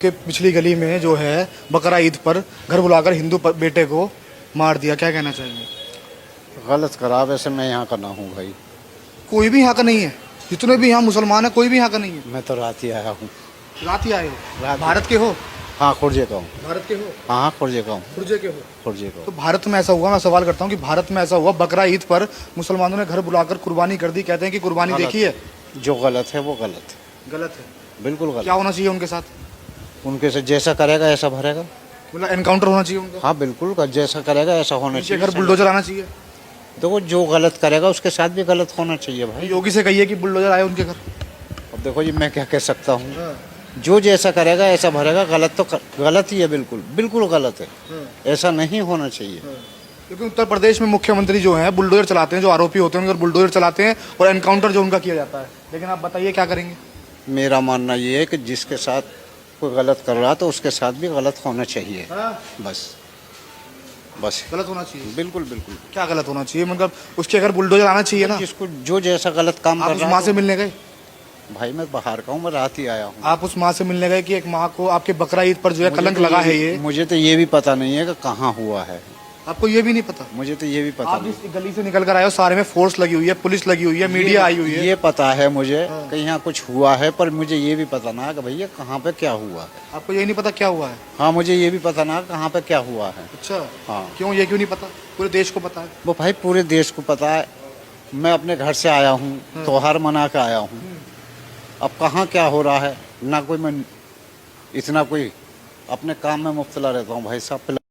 कि पिछली गली में जो है बकरा ईद पर घर बुलाकर हिंदू बेटे को मार दिया, क्या कहना चाहिए? गलत करा, वैसे मैं यहाँ का ना हूँ भाई। कोई भी यहाँ का नहीं है, जितने भी यहाँ मुसलमान है कोई भी यहाँ का नहीं है। मैं तो रात ही आया हूँ। रात ही आए हो? रात ही। भारत के हो? हाँ, खुर्जे का हूँ। भारत के हो? हाँ हाँ, खुर्जे का हूँ। खुर्जे के हो? खुर्जे का तो हूँ। भारत में ऐसा हुआ, मैं सवाल करता हूँ कि भारत में ऐसा हुआ बकरा ईद पर मुसलमानों ने घर बुलाकर कुर्बानी कर दी, कहते हैं कि कुर्बानी गलत। देखी है? जो गलत है वो गलत है, गलत है। बिल्कुल क्या गलत। होना चाहिए उनके साथ? उनके से जैसा करेगा ऐसा भरेगा। मतलब एनकाउंटर होना चाहिए उनका? हाँ बिल्कुल, जैसा करेगा ऐसा होना उनके चाहिए। घर बुलडोजर आना चाहिए? देखो, जो गलत करेगा उसके साथ भी गलत होना चाहिए भाई। योगी से कहिए कि बुलडोजर आए उनके घर। अब देखो जी, मैं क्या कह सकता हूँ। जो जैसा करेगा ऐसा भरेगा। गलत तो गलत ही है, बिल्कुल बिल्कुल गलत है। ऐसा नहीं होना चाहिए। क्योंकि उत्तर प्रदेश में मुख्यमंत्री जो हैं बुलडोजर चलाते हैं, जो आरोपी होते हैं उनके बुलडोजर चलाते हैं और एनकाउंटर जो उनका किया जाता है। लेकिन आप बताइए क्या करेंगे? मेरा मानना ये है कि जिसके साथ कोई गलत कर रहा तो उसके साथ भी गलत होना चाहिए। बस बस गलत होना चाहिए? बिल्कुल बिल्कुल। क्या गलत होना चाहिए? मतलब उसके घर बुलडोजर आना चाहिए ना? जिसको जो जैसा गलत काम आप कर उस रहा माँ है से मिलने गए? भाई मैं बाहर का हूँ, मैं रात ही आया हूँ। आप उस माँ से मिलने गए कि एक माँ को आपके बकरा ईद पर जो है कलंक लगा है ये? मुझे तो ये भी पता नहीं है कि कहाँ हुआ है। आपको ये भी नहीं पता? मुझे तो ये भी पता आप नहीं। जिस गली से निकल कर आए हो सारे में फोर्स लगी हुई है, पुलिस लगी हुई है, मीडिया आई हुई है। ये पता है मुझे कि यहाँ कुछ हुआ है, पर मुझे ये भी पता ना कि भैया कहाँ पे क्या हुआ है। आपको ये नहीं पता क्या हुआ है? हाँ, मुझे ये भी पता ना कहाँ पे क्या हुआ है। अच्छा। हाँ। क्यों, ये क्यों नहीं पता? पूरे देश को पता है। वो भाई पूरे देश को पता है। मैं अपने घर से आया हूँ, त्योहार मना के आया हूँ। अब कहाँ क्या हो रहा है ना, कोई मैं इतना कोई अपने काम में मुब्तला रहता हूँ भाई साहब।